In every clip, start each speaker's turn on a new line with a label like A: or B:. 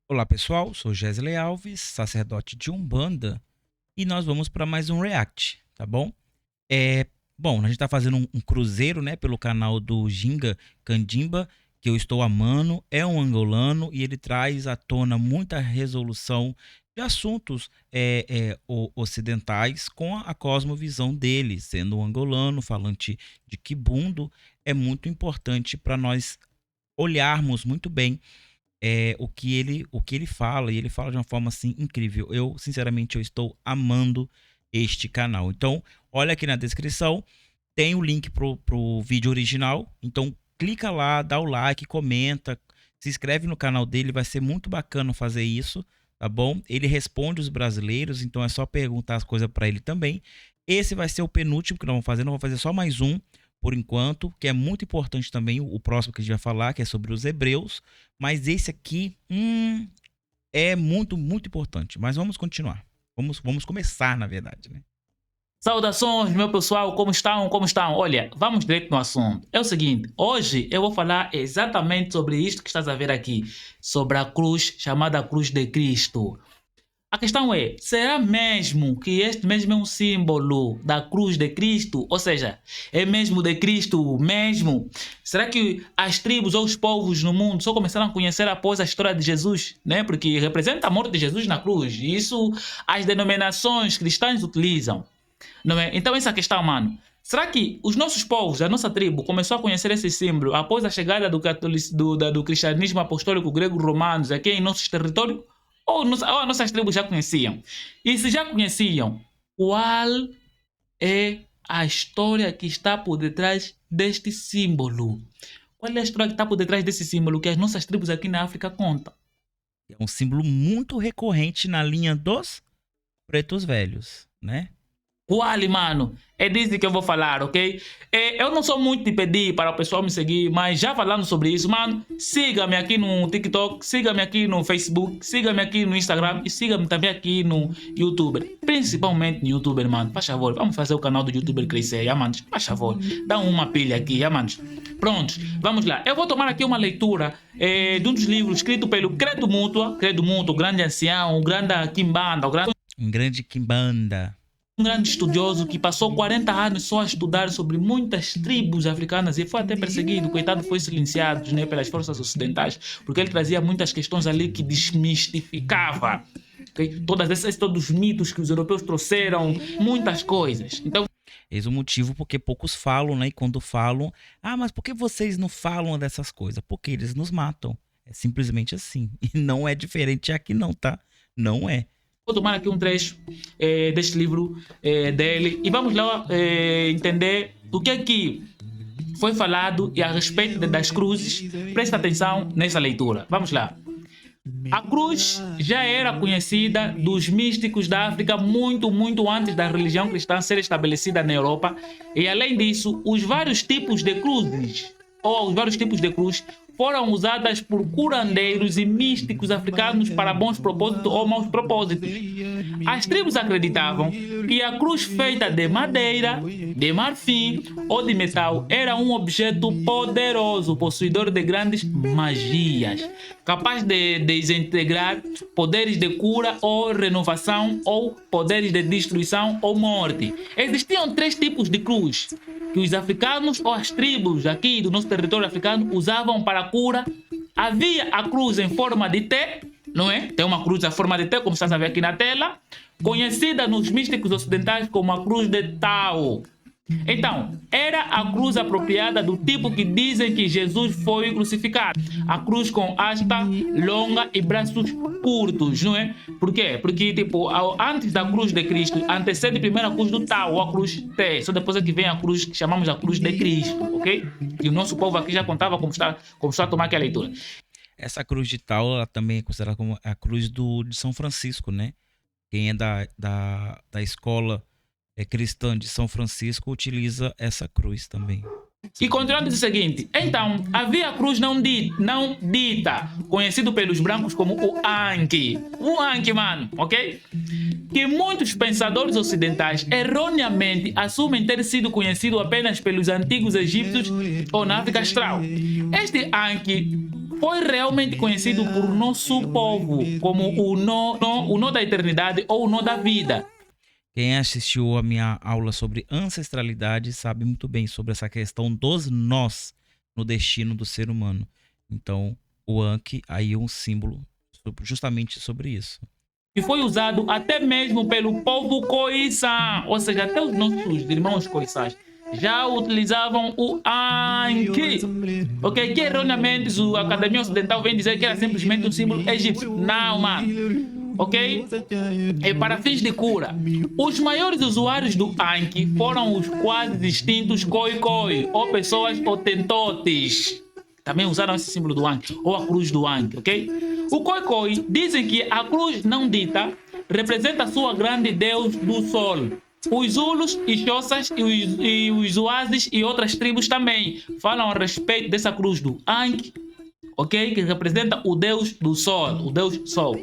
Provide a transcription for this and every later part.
A: Olá pessoal, sou Gesley Alves, sacerdote de Umbanda, e nós vamos para mais um React, tá bom? Bom, a gente está fazendo um cruzeiro, né, pelo canal do Ginga Candimba, que eu estou amando, é um angolano e ele traz à tona muita resolução de assuntos ocidentais com a cosmovisão dele, sendo um angolano, falante de quibundo, é muito importante para nós olharmos muito bem o que ele fala, e ele fala de uma forma assim incrível. Eu, sinceramente, eu estou amando este canal. Então, olha aqui na descrição, tem o link pro vídeo original. Então, clica lá, dá o like, comenta, se inscreve no canal dele, vai ser muito bacana fazer isso, tá bom? Ele responde os brasileiros, então é só perguntar as coisas para ele também. Esse vai ser o penúltimo que nós vamos fazer, não vamos fazer só mais um por enquanto, que é muito importante também, o próximo que a gente vai falar, que é sobre os hebreus, mas esse aqui é muito, muito importante. Mas vamos continuar. Vamos começar, na verdade, né?
B: Saudações, meu pessoal, como estão? Como estão? Olha, vamos direto no assunto. É o seguinte, hoje eu vou falar exatamente sobre isto que estás a ver aqui, sobre a cruz chamada Cruz de Cristo. A questão é, será mesmo que este mesmo é um símbolo da cruz de Cristo? Ou seja, é mesmo de Cristo mesmo? Será que as tribos ou os povos no mundo só começaram a conhecer após a história de Jesus, né? Porque representa a morte de Jesus na cruz. E isso as denominações cristãs utilizam. Não é? Então essa questão, mano, será que os nossos povos, a nossa tribo, começou a conhecer esse símbolo após a chegada do cristianismo apostólico grego-romanos aqui em nossos territórios? Ou as nossas tribos já conheciam? E se já conheciam, qual é a história que está por detrás deste símbolo? Qual é a história que está por detrás desse símbolo que as nossas tribos aqui na África contam?
A: É um símbolo muito recorrente na linha dos pretos velhos, né?
B: Qual, mano? É disso que eu vou falar, ok? Eu não sou muito de pedir para o pessoal me seguir, mas já falando sobre isso, mano, siga-me aqui no TikTok, siga-me aqui no Facebook, siga-me aqui no Instagram e siga-me também aqui no YouTube. Principalmente no YouTube, mano. Faz favor, vamos fazer o canal do YouTube crescer, já, mano. Faz favor, dá uma pilha aqui, já, mano. Pronto, vamos lá. Eu vou tomar aqui uma leitura de um dos livros escrito pelo Credo Mútua, o grande ancião, o grande Kimbanda,
A: Um grande quimbanda.
B: um grande estudioso que passou 40 anos só a estudar sobre muitas tribos africanas e foi até perseguido, coitado, foi silenciado, né, pelas forças ocidentais, porque ele trazia muitas questões ali que desmistificava, okay? Todos os mitos que os europeus trouxeram, muitas coisas. Então,
A: Eis o motivo porque poucos falam, né? E quando falam, mas por que vocês não falam dessas coisas? Porque eles nos matam. É simplesmente assim. E não é diferente aqui não, tá? Não é.
B: vou tomar aqui um trecho deste livro dele e vamos lá entender do que foi falado e a respeito das cruzes. Presta atenção nessa leitura. Vamos lá. A cruz já era conhecida dos místicos da África muito, muito antes da religião cristã ser estabelecida na Europa. E além disso, os vários tipos de cruzes, ou os vários tipos de cruz, foram usadas por curandeiros e místicos africanos para bons propósitos ou maus propósitos. As tribos acreditavam que a cruz feita de madeira, de marfim ou de metal era um objeto poderoso, possuidor de grandes magias, capaz de desintegrar poderes de cura ou renovação ou poderes de destruição ou morte. Existiam três tipos de cruz que os africanos ou as tribos aqui do nosso território africano usavam para a cura. Havia a cruz em forma de T, não é? Tem uma cruz em forma de T, como estás a ver aqui na tela, conhecida nos místicos ocidentais como a cruz de Tao. Então, era a cruz apropriada do tipo que dizem que Jesus foi crucificado. A cruz com hasta longa e braços curtos, não é? Por quê? Porque, tipo, antes da cruz de Cristo, antecede primeiro a cruz do Tao, ou a cruz T. Só depois é que vem a cruz que chamamos a cruz de Cristo, ok? E o nosso povo aqui já contava como está a tomar aqui a leitura.
A: Essa cruz de Tal, ela também é considerada como a cruz de São Francisco, né? Quem é da escola cristã de São Francisco utiliza essa cruz também.
B: E continuando o seguinte, então, havia a cruz não dita, conhecido pelos brancos como o Anki. O Anki, mano, ok? Que muitos pensadores ocidentais erroneamente assumem ter sido conhecido apenas pelos antigos egípcios ou na África Austral. Este Anki foi realmente conhecido por nosso povo como o nó da eternidade ou o nó da vida.
A: Quem assistiu a minha aula sobre ancestralidade sabe muito bem sobre essa questão dos nós no destino do ser humano. Então, o Ankh aí é um símbolo justamente sobre isso.
B: E foi usado até mesmo pelo povo Khoisan, ou seja, até os nossos irmãos Khoisans já utilizavam o Ankh, ok? Que erroneamente a Academia Ocidental vem dizer que era simplesmente um símbolo egípcio. Não, mano. Ok? E para fins de cura, os maiores usuários do Ankh foram os quase extintos Khoikhoi, ou pessoas Hotentotes. Também usaram esse símbolo do Ankh, ou a cruz do Ankh, ok? O Khoikhoi dizem que a cruz não dita representa a sua grande deus do sol. Os Zulus e Xhosas e os Oasis e outras tribos também falam a respeito dessa cruz do Ankh, ok? Que representa o deus do sol, o deus sol.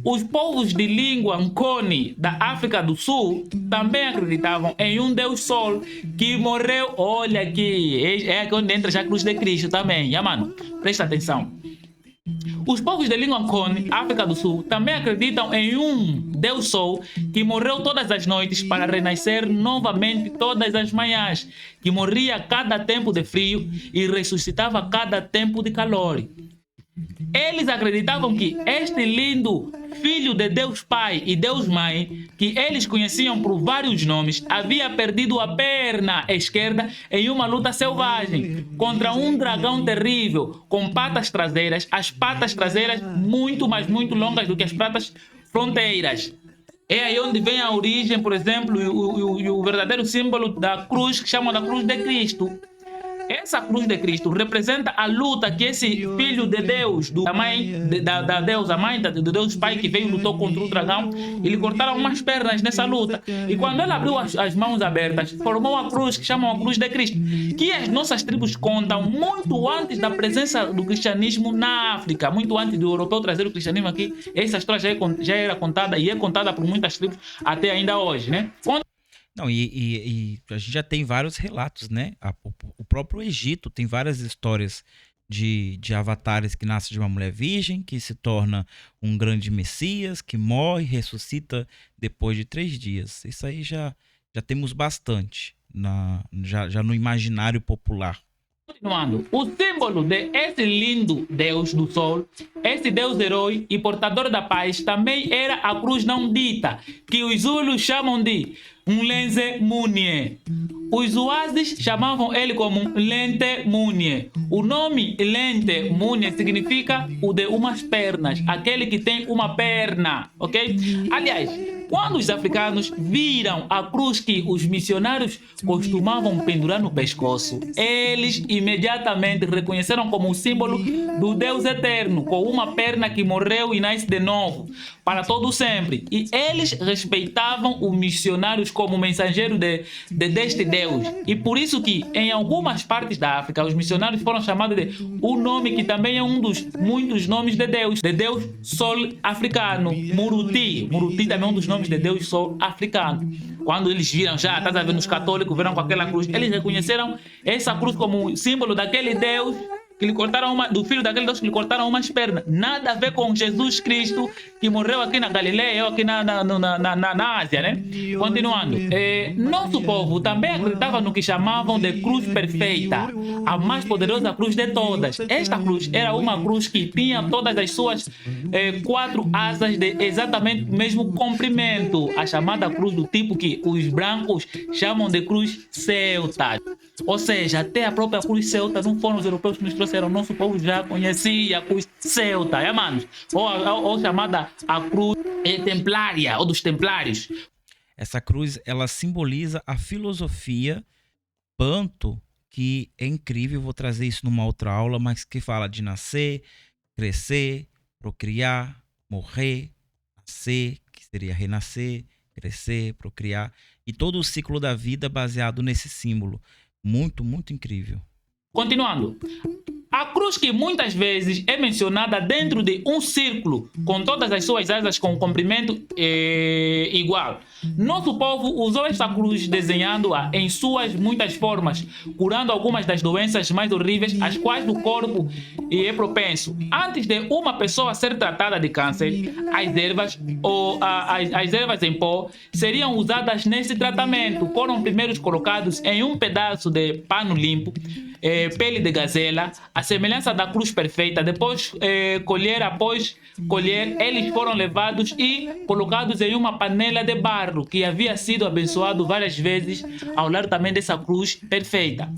B: Os povos de língua Nkoni da África do Sul também acreditavam em um deus sol que morreu. Olha aqui, é aqui onde entra já a cruz de Cristo também. Mano, presta atenção. Os povos de língua Nkoni, África do Sul, também acreditam em um Deus Sol que morreu todas as noites para renascer novamente todas as manhãs, que morria a cada tempo de frio e ressuscitava a cada tempo de calor. Eles acreditavam que este lindo filho de Deus Pai e Deus Mãe, que eles conheciam por vários nomes, havia perdido a perna esquerda em uma luta selvagem contra um dragão terrível com patas traseiras, as patas traseiras muito, mas muito longas do que as patas fronteiras. É aí onde vem a origem, por exemplo, o verdadeiro símbolo da cruz, que chamam da cruz de Cristo. Essa cruz de Cristo representa a luta que esse filho de Deus, da deusa mãe, do Deus Pai, que veio e lutou contra o dragão, e lhe cortaram umas pernas nessa luta. E quando ele abriu as mãos abertas, formou a cruz que chamam a cruz de Cristo, que as nossas tribos contam muito antes da presença do cristianismo na África, muito antes do europeu trazer o cristianismo aqui. Essa história já era contada e é contada por muitas tribos até ainda hoje, né?
A: Não, e a gente já tem vários relatos, né? O próprio Egito tem várias histórias de avatares que nascem de uma mulher virgem, que se torna um grande messias, que morre, ressuscita depois de 3 dias. Isso aí já temos bastante já no imaginário popular.
B: Continuando, o símbolo de esse lindo Deus do Sol, esse Deus herói e portador da paz, também era a cruz não dita, que os Zulus chamam de Mlenze Munye. Os Oasis chamavam ele como Lente Munye. O nome Lente Munye significa o de umas pernas, aquele que tem uma perna, ok? Aliás, quando os africanos viram a cruz que os missionários costumavam pendurar no pescoço, eles imediatamente reconheceram como o símbolo do Deus eterno, com uma perna que morreu e nasce de novo, para todo sempre. E eles respeitavam os missionários como mensageiro deste Deus. E por isso que em algumas partes da África os missionários foram chamados de um nome que também é um dos muitos nomes de Deus Sol africano, Muruti. Muruti também é um dos nomes de Deus Sol africano. Quando eles viram já, estás a ver, os católicos viram com aquela cruz, eles reconheceram essa cruz como símbolo daquele Deus que lhe cortaram do filho daquele Deus que lhe cortaram umas pernas. Nada a ver com Jesus Cristo, que morreu aqui na Galileia ou aqui na Ásia, né? Continuando. Nosso povo também acreditava no que chamavam de cruz perfeita, a mais poderosa cruz de todas. Esta cruz era uma cruz que tinha todas as suas 4 asas de exatamente o mesmo comprimento, a chamada cruz do tipo que os brancos chamam de cruz celta. Ou seja, até a própria cruz celta não foram os europeus que nos trouxeram, nosso povo já conhecia a cruz celta, manos? Ou chamada a cruz templária, ou dos templários.
A: Essa cruz, ela simboliza a filosofia Banto, que é incrível, vou trazer isso numa outra aula, mas que fala de nascer, crescer, procriar, morrer, nascer, que seria renascer, crescer, procriar, e todo o ciclo da vida baseado nesse símbolo. Muito, muito incrível.
B: Continuando. A cruz que muitas vezes é mencionada dentro de um círculo, com todas as suas asas com comprimento igual. Nosso povo usou esta cruz desenhando-a em suas muitas formas, curando algumas das doenças mais horríveis às quais o corpo é propenso. Antes de uma pessoa ser tratada de câncer, as ervas as ervas em pó seriam usadas nesse tratamento. Foram primeiros colocados em um pedaço de pano limpo, pele de gazela, a semelhança da cruz perfeita. Depois após colher, eles foram levados e colocados em uma panela de barro que havia sido abençoado várias vezes ao lado também dessa cruz perfeita.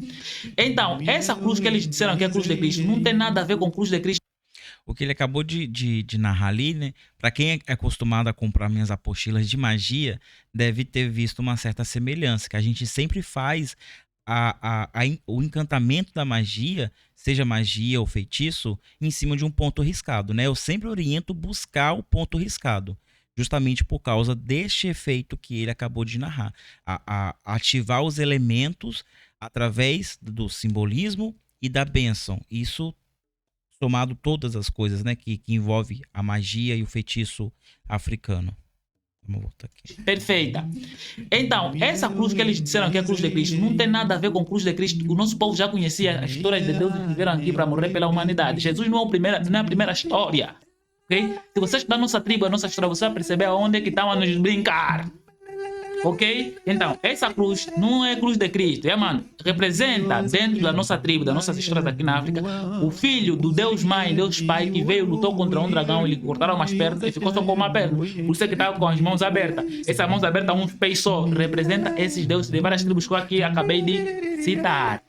B: Então, essa cruz que eles disseram que é a cruz de Cristo não tem nada a ver com a cruz de Cristo.
A: O que ele acabou de narrar ali, né? Para quem é acostumado a comprar minhas apostilas de magia, deve ter visto uma certa semelhança, que a gente sempre faz o encantamento da magia, seja magia ou feitiço, em cima de um ponto riscado, né? Eu sempre oriento buscar o ponto riscado, justamente por causa deste efeito que ele acabou de narrar. Ativar os elementos através do simbolismo e da bênção. Isso somado todas as coisas, né, que envolve a magia e o feitiço africano. Vamos voltar aqui.
B: Perfeita. Então, essa cruz que eles disseram que é a cruz de Cristo não tem nada a ver com a cruz de Cristo. O nosso povo já conhecia as histórias de Deus que vieram aqui para morrer pela humanidade. Jesus não é a primeira história. Okay? Se você estudar a nossa tribo, a nossa história, você vai perceber aonde é que estão a nos brincar. Ok? Então, essa cruz não é cruz de Cristo, mano. Representa dentro da nossa tribo, das nossas histórias aqui na África, o filho do Deus Mãe, Deus Pai, que veio, lutou contra um dragão, ele cortaram umas pernas e ficou só com uma perna. Por isso é que estava com as mãos abertas. Essas mãos abertas, um peixe só, representa esses deuses de várias tribos que eu aqui acabei de citar.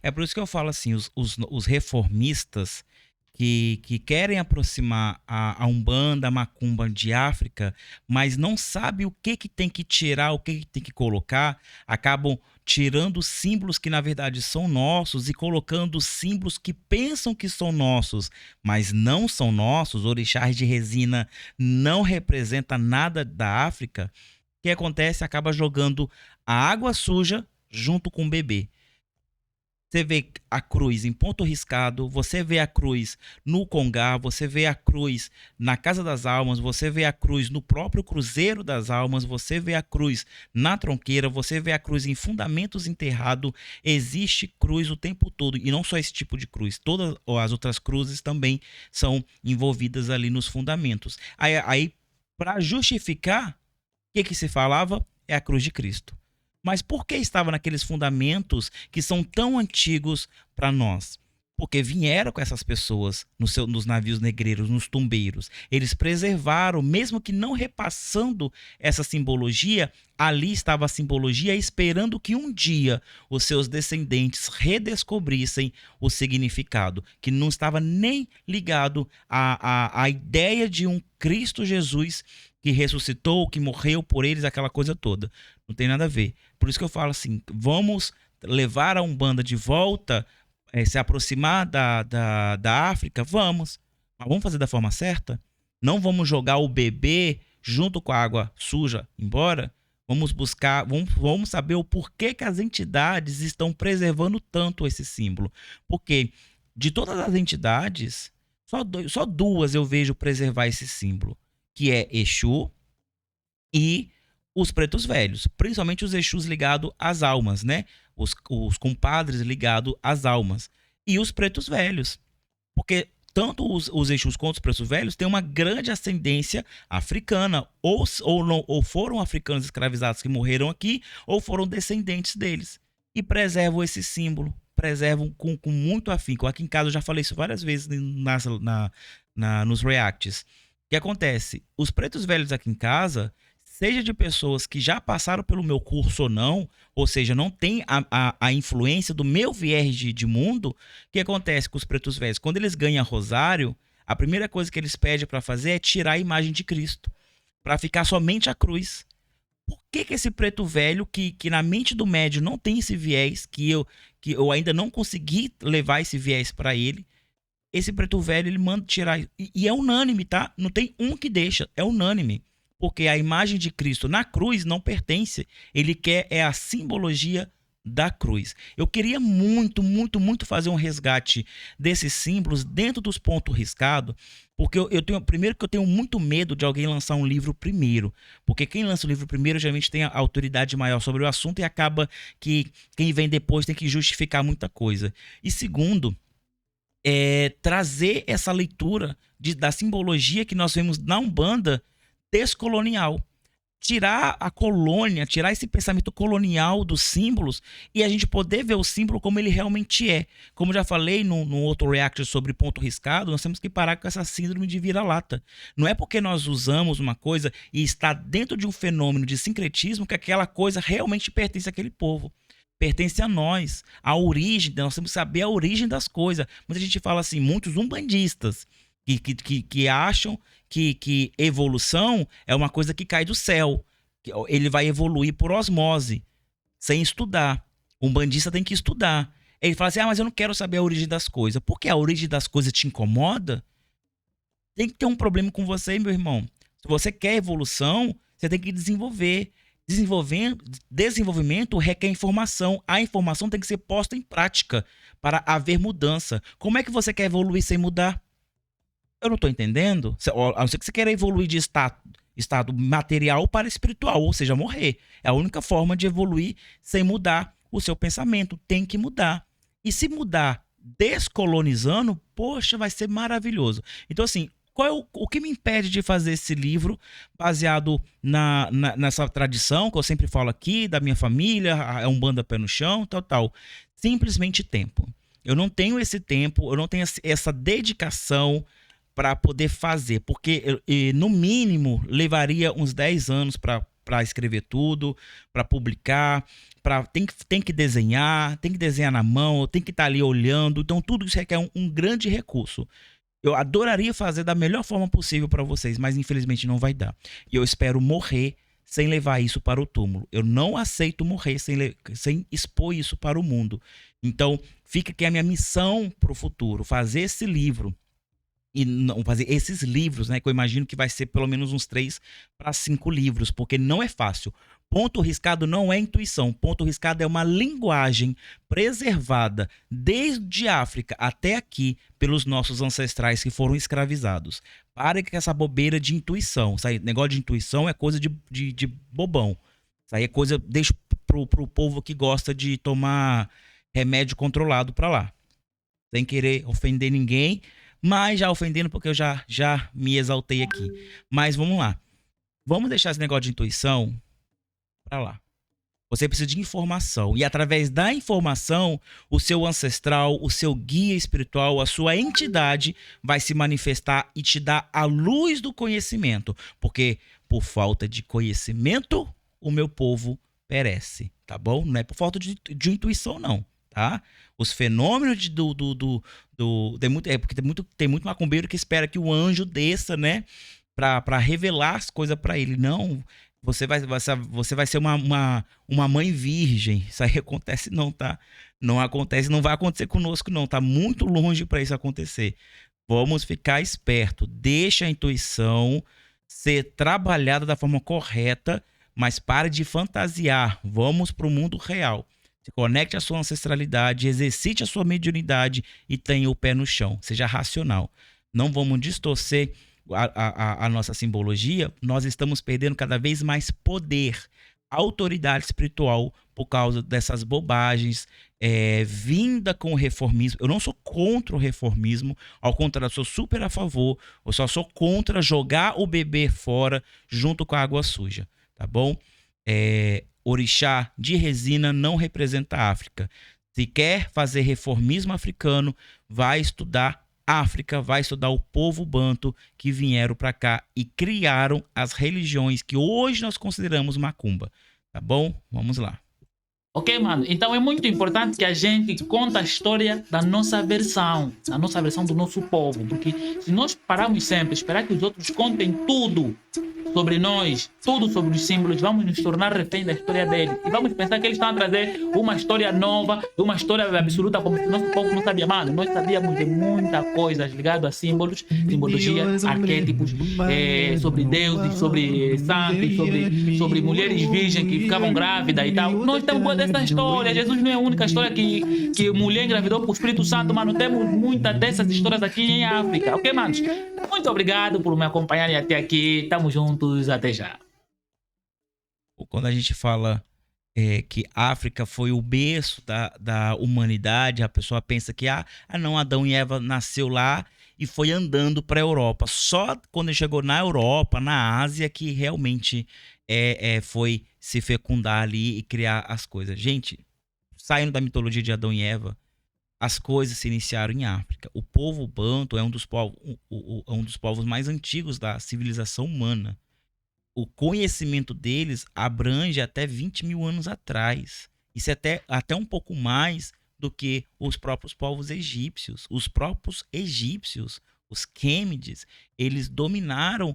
A: É por isso que eu falo assim, os reformistas que querem aproximar a Umbanda, a Macumba de África, mas não sabem o que tem que tirar, o que tem que colocar, acabam tirando símbolos que na verdade são nossos e colocando símbolos que pensam que são nossos, mas não são nossos. Orixás de resina não representa nada da África. O que acontece? Acaba jogando a água suja junto com o bebê. Você vê a cruz em ponto riscado, você vê a cruz no Congá, você vê a cruz na Casa das Almas, você vê a cruz no próprio Cruzeiro das Almas, você vê a cruz na tronqueira, você vê a cruz em fundamentos enterrado. Existe cruz o tempo todo, e não só esse tipo de cruz, todas as outras cruzes também são envolvidas ali nos fundamentos. Aí para justificar, o que se falava? É a cruz de Cristo. Mas por que estava naqueles fundamentos que são tão antigos para nós? Porque vieram com essas pessoas nos navios negreiros, nos tumbeiros. Eles preservaram, mesmo que não repassando essa simbologia, ali estava a simbologia esperando que um dia os seus descendentes redescobrissem o significado, que não estava nem ligado à ideia de um Cristo Jesus que ressuscitou, que morreu por eles, aquela coisa toda. Não tem nada a ver. Por isso que eu falo assim, vamos levar a Umbanda de volta, se aproximar da África, vamos. Mas vamos fazer da forma certa? Não vamos jogar o bebê junto com a água suja embora? Vamos buscar, vamos saber o porquê que as entidades estão preservando tanto esse símbolo. Porque de todas as entidades, só duas eu vejo preservar esse símbolo, que é Exu e os pretos velhos, principalmente os Exus ligados às almas, né? Os compadres ligados às almas. E os pretos velhos. Porque tanto os Exus quanto os pretos velhos têm uma grande ascendência africana. Ou foram africanos escravizados que morreram aqui, ou foram descendentes deles. E preservam esse símbolo. Preservam com muito afinco. Aqui em casa eu já falei isso várias vezes nos reacts. O que acontece? Os pretos velhos aqui em casa, seja de pessoas que já passaram pelo meu curso ou seja, não tem a influência do meu viés de mundo, o que acontece com os pretos velhos? Quando eles ganham rosário, a primeira coisa que eles pedem para fazer é tirar a imagem de Cristo, para ficar somente a cruz. Por que esse preto velho, que na mente do médium não tem esse viés, que eu ainda não consegui levar esse viés para ele, esse preto velho, ele manda tirar, e é unânime, tá? Não tem um que deixa, é unânime. Porque a imagem de Cristo na cruz não pertence. Ele quer a simbologia da cruz. Eu queria muito, muito, muito fazer um resgate desses símbolos dentro dos pontos riscados, porque primeiro que eu tenho muito medo de alguém lançar um livro primeiro, porque quem lança o livro primeiro geralmente tem a autoridade maior sobre o assunto e acaba que quem vem depois tem que justificar muita coisa. E segundo, trazer essa leitura da simbologia que nós vemos na Umbanda descolonial. Tirar a colônia, tirar esse pensamento colonial dos símbolos e a gente poder ver o símbolo como ele realmente é. Como já falei no outro react sobre ponto riscado, nós temos que parar com essa síndrome de vira-lata. Não é porque nós usamos uma coisa e está dentro de um fenômeno de sincretismo que aquela coisa realmente pertence àquele povo. Pertence a nós, a origem, nós temos que saber a origem das coisas. Muita gente fala assim, muitos umbandistas que acham que evolução é uma coisa que cai do céu. Que ele vai evoluir por osmose, sem estudar. O umbandista tem que estudar. Ele fala assim, mas eu não quero saber a origem das coisas. Por que a origem das coisas te incomoda? Tem que ter um problema com você, meu irmão. Se você quer evolução, você tem que desenvolver. Desenvolvimento requer informação. A informação tem que ser posta em prática para haver mudança. Como é que você quer evoluir sem mudar? Eu não estou entendendo. A não ser que você queira evoluir de estado material para espiritual, ou seja, morrer. É a única forma de evoluir sem mudar o seu pensamento. Tem que mudar. E se mudar descolonizando, poxa, vai ser maravilhoso. Então, assim, qual é o que me impede de fazer esse livro baseado nessa tradição que eu sempre falo aqui, da minha família, é Umbanda pé no chão, tal. Simplesmente tempo. Eu não tenho esse tempo, eu não tenho essa dedicação para poder fazer, porque no mínimo levaria uns 10 anos para escrever tudo, para publicar, tem que desenhar na mão, tem que estar ali olhando, então tudo isso requer um grande recurso. Eu adoraria fazer da melhor forma possível para vocês, mas infelizmente não vai dar. E eu espero morrer sem levar isso para o túmulo. Eu não aceito morrer sem expor isso para o mundo. Então fica aqui a minha missão para o futuro, fazer esse livro. E não fazer esses livros, né? Que eu imagino que vai ser pelo menos uns 3 para 5 livros, porque não é fácil. Ponto riscado não é intuição. Ponto riscado é uma linguagem preservada desde a África até aqui pelos nossos ancestrais que foram escravizados. Pare com essa bobeira de intuição. Isso aí, negócio de intuição é coisa de bobão. Isso aí é coisa, deixa pro povo que gosta de tomar remédio controlado para lá. Sem querer ofender ninguém, mas já ofendendo porque eu já me exaltei aqui. Mas vamos lá. Vamos deixar esse negócio de intuição para lá. Você precisa de informação. E através da informação, o seu ancestral, o seu guia espiritual, a sua entidade vai se manifestar e te dar a luz do conhecimento. Porque por falta de conhecimento, o meu povo perece. Tá bom? Não é por falta de intuição, não. Tá? Os fenômenos porque tem muito macumbeiro que espera que o anjo desça, né, para revelar as coisas para ele. Não, você vai ser uma mãe virgem. Isso aí acontece não, tá? Não acontece, não vai acontecer conosco não, tá muito longe para isso acontecer. Vamos ficar esperto, deixa a intuição ser trabalhada da forma correta, mas pare de fantasiar. Vamos para o mundo real. Se conecte à sua ancestralidade, exercite a sua mediunidade e tenha o pé no chão. Seja racional. Não vamos distorcer a nossa simbologia. Nós estamos perdendo cada vez mais poder, autoridade espiritual por causa dessas bobagens vinda com o reformismo. Eu não sou contra o reformismo, ao contrário, eu sou super a favor. Eu só sou contra jogar o bebê fora junto com a água suja. Tá bom? Orixá de resina não representa a África. Se quer fazer reformismo africano, vai estudar África, vai estudar o povo banto que vieram para cá e criaram as religiões que hoje nós consideramos macumba. Tá bom? Vamos lá.
B: Ok, mano? Então é muito importante que a gente conte a história da nossa versão do nosso povo. Porque se nós pararmos sempre a esperar que os outros contem tudo, sobre nós, tudo sobre os símbolos, vamos nos tornar reféns da história deles. E vamos pensar que eles estão a trazer uma história nova, uma história absoluta, como se o nosso povo não sabia, mano. Nós sabíamos de muita coisa ligada a símbolos, simbologia, arquétipos, sobre deuses, sobre santos, sobre mulheres virgens que ficavam grávidas e tal. Nós temos dessa história. Jesus não é a única história que mulher engravidou por Espírito Santo, mano. Temos muitas dessas histórias aqui em África, ok, manos? Muito obrigado por me acompanharem até aqui. Tamo juntos, até já.
A: Quando a gente fala que África foi o berço da humanidade, a pessoa pensa que não, Adão e Eva nasceu lá e foi andando para a Europa. Só quando chegou na Europa, na Ásia, que realmente foi se fecundar ali e criar as coisas. Gente, saindo da mitologia de Adão e Eva, as coisas se iniciaram em África. O povo banto é um dos povos mais antigos da civilização humana. O conhecimento deles abrange até 20 mil anos atrás. Isso é até um pouco mais do que os próprios povos egípcios. Os próprios egípcios, os Quêmides, eles dominaram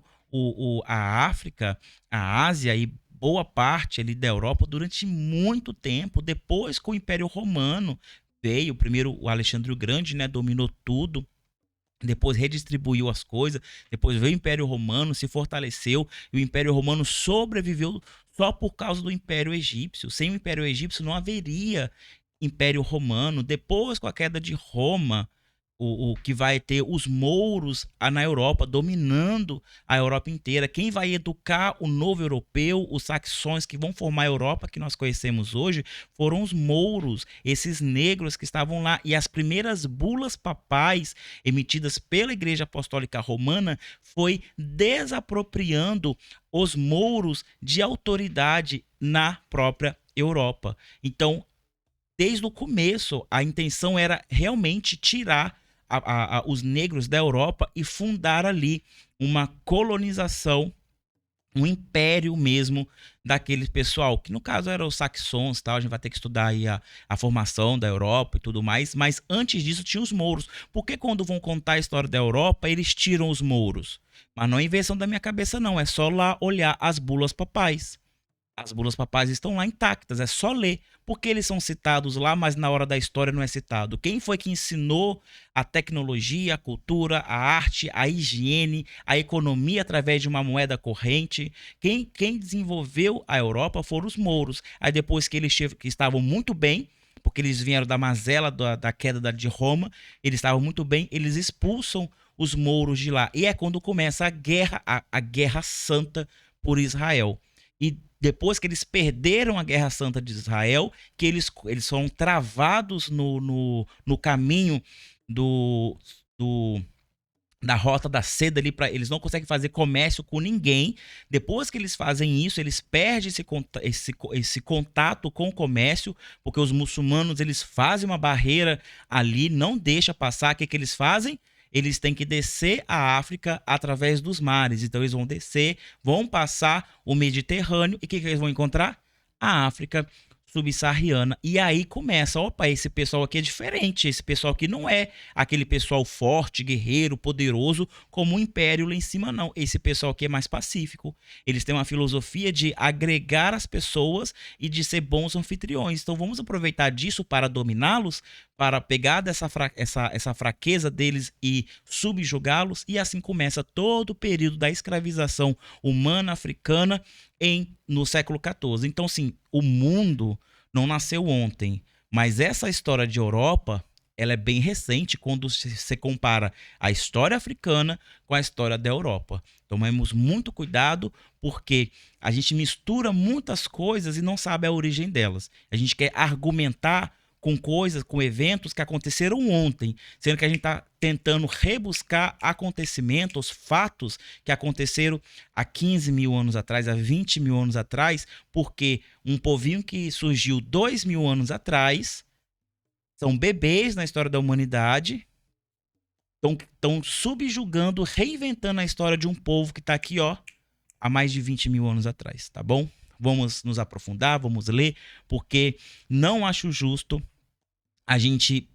A: a África, a Ásia e boa parte ali da Europa durante muito tempo. Depois que o Império Romano veio, primeiro o Alexandre o Grande, né, dominou tudo. Depois redistribuiu as coisas, depois veio o Império Romano, se fortaleceu, e o Império Romano sobreviveu só por causa do Império Egípcio. Sem o Império Egípcio não haveria Império Romano. Depois, com a queda de Roma, o que vai ter os mouros na Europa, dominando a Europa inteira. Quem vai educar o novo europeu, os saxões que vão formar a Europa que nós conhecemos hoje, foram os mouros, esses negros que estavam lá. E as primeiras bulas papais emitidas pela Igreja Apostólica Romana foi desapropriando os mouros de autoridade na própria Europa. Então, desde o começo, a intenção era realmente tirar os negros da Europa e fundar ali uma colonização, um império mesmo daquele pessoal, que no caso eram os saxões, tal. A gente vai ter que estudar aí a formação da Europa e tudo mais, mas antes disso tinha os mouros. Porque quando vão contar a história da Europa, eles tiram os mouros? Mas não é invenção da minha cabeça não, é só lá olhar as bulas papais. As bulas papais estão lá intactas, é só ler. Porque eles são citados lá, mas na hora da história não é citado. Quem foi que ensinou a tecnologia, a cultura, a arte, a higiene, a economia através de uma moeda corrente? Quem desenvolveu a Europa foram os mouros. Aí depois que eles que estavam muito bem, porque eles vieram da mazela da queda de Roma, eles estavam muito bem, eles expulsam os mouros de lá. E é quando começa a Guerra Santa por Israel. E depois que eles perderam a Guerra Santa de Israel, que eles foram travados no caminho da Rota da Seda ali, eles não conseguem fazer comércio com ninguém. Depois que eles fazem isso, eles perdem esse contato com o comércio, porque os muçulmanos eles fazem uma barreira ali, não deixa passar. O que eles fazem? Eles têm que descer a África através dos mares. Então eles vão descer, vão passar o Mediterrâneo e o que eles vão encontrar? A África subsaariana. E aí começa, opa, esse pessoal aqui é diferente, esse pessoal aqui não é aquele pessoal forte, guerreiro, poderoso, como o Império lá em cima, não. Esse pessoal aqui é mais pacífico. Eles têm uma filosofia de agregar as pessoas e de ser bons anfitriões. Então vamos aproveitar disso para dominá-los, para pegar essa fraqueza deles e subjugá-los, e assim começa todo o período da escravização humana africana no século XIV. Então, sim, o mundo não nasceu ontem, mas essa história de Europa, ela é bem recente quando se compara a história africana com a história da Europa. Tomemos muito cuidado, porque a gente mistura muitas coisas e não sabe a origem delas. A gente quer argumentar com coisas, com eventos que aconteceram ontem, sendo que a gente está tentando rebuscar acontecimentos, fatos que aconteceram há 15 mil anos atrás, há 20 mil anos atrás, porque um povinho que surgiu 2 mil anos atrás, são bebês na história da humanidade, estão subjugando, reinventando a história de um povo que está aqui, ó, há mais de 20 mil anos atrás, tá bom? Vamos nos aprofundar, vamos ler, porque não acho justo a gente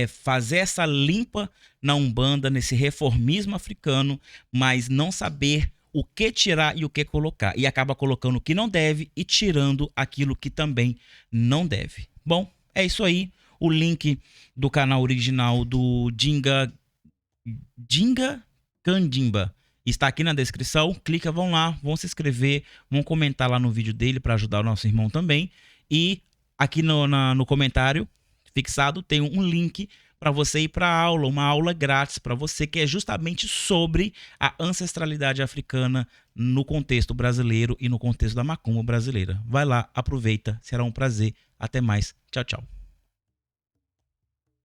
A: fazer essa limpa na Umbanda, nesse reformismo africano, mas não saber o que tirar e o que colocar. E acaba colocando o que não deve e tirando aquilo que também não deve. Bom, é isso aí. O link do canal original do Dinga Candimba está aqui na descrição. Clica, vão lá, vão se inscrever, vão comentar lá no vídeo dele para ajudar o nosso irmão também. E aqui no comentário fixado tem um link para você ir para a aula, uma aula grátis para você, que é justamente sobre a ancestralidade africana no contexto brasileiro e no contexto da macumba brasileira. Vai lá, aproveita, será um prazer. Até mais. Tchau, tchau.